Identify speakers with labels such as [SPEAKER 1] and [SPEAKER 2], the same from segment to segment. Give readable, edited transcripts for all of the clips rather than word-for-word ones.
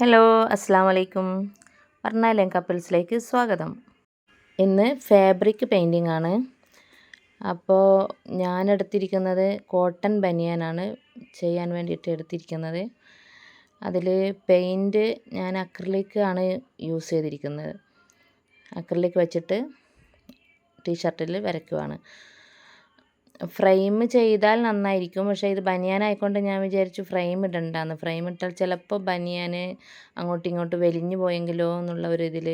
[SPEAKER 1] Hello, അസ്സാം വലൈക്കും. വർണ്ണാലയം കപ്പിൾസിലേക്ക് സ്വാഗതം. ഇന്ന് ഫാബ്രിക് പെയിൻറ്റിംഗ് ആണ്. അപ്പോൾ ഞാൻ എടുത്തിരിക്കുന്നത് കോട്ടൺ ബനിയാനാണ് ചെയ്യാൻ വേണ്ടിയിട്ട് എടുത്തിരിക്കുന്നത്. അതിൽ പെയിൻറ്റ് ഞാൻ അക്രിലിക് ആണ് യൂസ് ചെയ്തിരിക്കുന്നത്. അക്രിലിക് വെച്ചിട്ട് ടീഷർട്ടിൽ വരയ്ക്കുവാണ്. ഫ്രെയിം ചെയ്താൽ നന്നായിരിക്കും, പക്ഷേ ഇത് ബനിയാനായിക്കൊണ്ട് ഞാൻ വിചാരിച്ചു ഫ്രെയിം ഇടണ്ടാന്ന്. ഫ്രെയിം ഇട്ടാൽ ചിലപ്പോൾ ബനിയാൻ അങ്ങോട്ടും ഇങ്ങോട്ടും വലിഞ്ഞു പോയെങ്കിലോ എന്നുള്ള ഒരു ഇതിൽ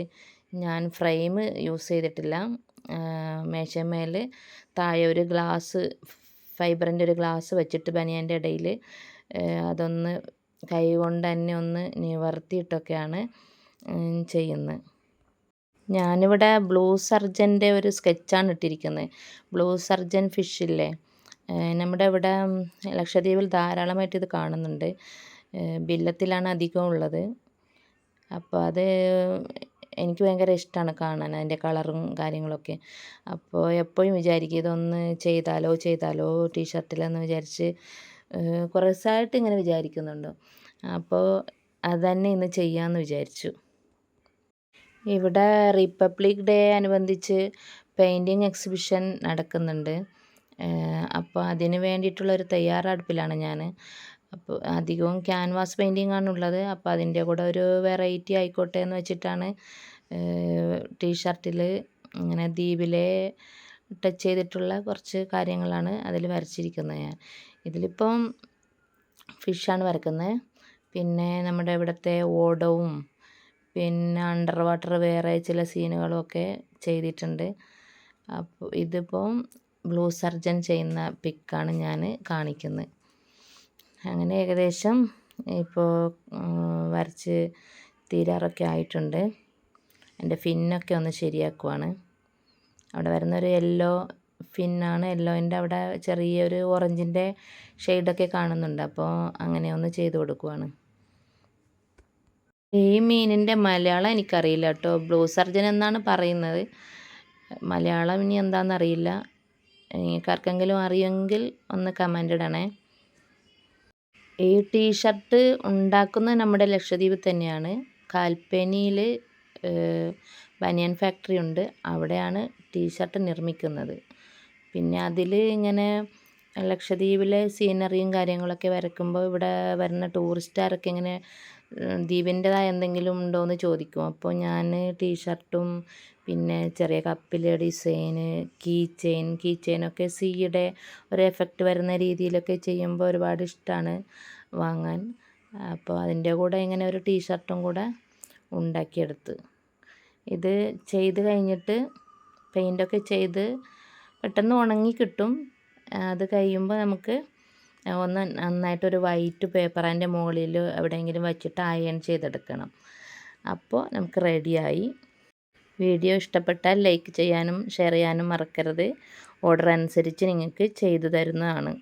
[SPEAKER 1] ഞാൻ ഫ്രെയിം യൂസ് ചെയ്തിട്ടില്ല. മേശമേൽ താഴെ ഒരു ഗ്ലാസ്, ഫൈബറിൻ്റെ ഒരു ഗ്ലാസ് വെച്ചിട്ട് ബനിയാൻ്റെ ഇടയിൽ അതൊന്ന് കൈ കൊണ്ട് തന്നെ ഒന്ന് നിവർത്തിയിട്ടൊക്കെയാണ് ചെയ്യുന്നത്. ഞാനിവിടെ ബ്ലൂ സർജൻ്റെ ഒരു സ്കെച്ചാണ് ഇട്ടിരിക്കുന്നത്. ബ്ലൂ സർജൻ ഫിഷില്ലേ, നമ്മുടെ ഇവിടെ ലക്ഷദ്വീപിൽ ധാരാളമായിട്ട് ഇത് കാണുന്നുണ്ട്. ബില്ലത്തിലാണ് അധികം ഉള്ളത്. അപ്പോൾ അത് എനിക്ക് ഭയങ്കര ഇഷ്ടമാണ് കാണാൻ, അതിൻ്റെ കളറും കാര്യങ്ങളൊക്കെ. അപ്പോൾ എപ്പോഴും വിചാരിക്കും ഇതൊന്ന് ചെയ്താലോ ടീഷർട്ടിലെന്ന് വിചാരിച്ച് കുറേ ദിവസമായിട്ട് ഇങ്ങനെ വിചാരിക്കുന്നുണ്ട്. അപ്പോൾ അതുതന്നെ ഇന്ന് ചെയ്യാമെന്ന് വിചാരിച്ചു. ഇവിടെ റിപ്പബ്ലിക് ഡേ അനുബന്ധിച്ച് പെയിൻറ്റിങ് എക്സിബിഷൻ നടക്കുന്നുണ്ട്. അപ്പോൾ അതിന് വേണ്ടിയിട്ടുള്ളൊരു തയ്യാറെടുപ്പിലാണ് ഞാൻ. അപ്പോൾ അധികവും ക്യാൻവാസ് പെയിൻറ്റിംഗ് ആണുള്ളത്. അപ്പോൾ അതിൻ്റെ കൂടെ ഒരു വെറൈറ്റി ആയിക്കോട്ടെ എന്ന് വെച്ചിട്ടാണ് ടീഷർട്ടിൽ ഇങ്ങനെ ദ്വീപിലെ ടച്ച് ചെയ്തിട്ടുള്ള കുറച്ച് കാര്യങ്ങളാണ് അതിൽ വരച്ചിരിക്കുന്നത്. ഞാൻ ഇതിലിപ്പം ഫിഷാണ് വരക്കുന്നത്. പിന്നെ നമ്മുടെ ഇവിടുത്തെ ഓടവും പിന്നെ അണ്ടർ വാട്ടർ വേറെ ചില സീനുകളൊക്കെ ചെയ്തിട്ടുണ്ട്. അപ്പോൾ ഇതിപ്പം ബ്ലൂ സർജൻ ചെയ്യുന്ന പിക്കാണ് ഞാൻ കാണിക്കുന്നത്. അങ്ങനെ ഏകദേശം ഇപ്പോൾ വരച്ച് തീരാറൊക്കെ ആയിട്ടുണ്ട്. എൻ്റെ ഫിന്നൊക്കെ ഒന്ന് ശരിയാക്കുവാണ്. അവിടെ വരുന്നൊരു യെല്ലോ ഫിന്നാണ്. യെല്ലോൻ്റെ അവിടെ ചെറിയൊരു ഓറഞ്ചിൻ്റെ ഷെയ്ഡൊക്കെ കാണുന്നുണ്ട്. അപ്പോൾ അങ്ങനെ ഒന്ന് ചെയ്ത് കൊടുക്കുവാണ്. ഈ മീനിൻ്റെ മലയാളം എനിക്കറിയില്ല കേട്ടോ. ബ്ലൂ സർജൻ എന്നാണ് പറയുന്നത്. മലയാളം ഇനി എന്താണെന്നറിയില്ല. നിങ്ങൾക്കാർക്കെങ്കിലും അറിയുമെങ്കിൽ ഒന്ന് കമൻ്റ് ഇടണേ. ഈ ടീഷർട്ട് ഉണ്ടാക്കുന്നത് നമ്മുടെ ലക്ഷദ്വീപിൽ തന്നെയാണ്. കാൽപ്പനിയിൽ ബനിയൻ ഫാക്ടറി ഉണ്ട്. അവിടെയാണ് ടീഷർട്ട് നിർമ്മിക്കുന്നത്. പിന്നെ അതിൽ ഇങ്ങനെ ലക്ഷദ്വീപിലെ സീനറിയും കാര്യങ്ങളൊക്കെ വരയ്ക്കുമ്പോൾ ഇവിടെ വരുന്ന ടൂറിസ്റ്റുകാരൊക്കെ ഇങ്ങനെ ദ്വീപിൻ്റെതായ എന്തെങ്കിലും ഉണ്ടോ എന്ന് ചോദിക്കും. അപ്പോൾ ഞാൻ ടീഷർട്ടും പിന്നെ ചെറിയ കപ്പിലെ ഡിസൈന്, കീ ചെയിനൊക്കെ സീയുടെ ഒരു എഫക്റ്റ് വരുന്ന രീതിയിലൊക്കെ ചെയ്യുമ്പോൾ ഒരുപാട് ഇഷ്ടമാണ് വാങ്ങാൻ. അപ്പോൾ അതിൻ്റെ കൂടെ ഇങ്ങനെ ഒരു ടീഷർട്ടും കൂടെ ഉണ്ടാക്കിയെടുത്ത്. ഇത് ചെയ്ത് കഴിഞ്ഞിട്ട് പെയിൻ്റൊക്കെ ചെയ്ത് പെട്ടെന്ന് ഉണങ്ങി കിട്ടും. അത് കഴിയുമ്പോൾ നമുക്ക് ഒന്ന് നന്നായിട്ടൊരു വൈറ്റ് പേപ്പർ അതിൻ്റെ മുകളിൽ എവിടെയെങ്കിലും വെച്ചിട്ട് അയൺ ചെയ്തെടുക്കണം. അപ്പോൾ നമുക്ക് റെഡിയായി. വീഡിയോ ഇഷ്ടപ്പെട്ടാൽ ലൈക്ക് ചെയ്യാനും ഷെയർ ചെയ്യാനും മറക്കരുത്. ഓർഡർ അനുസരിച്ച് നിങ്ങൾക്ക് ചെയ്തു തരുന്നതാണ്.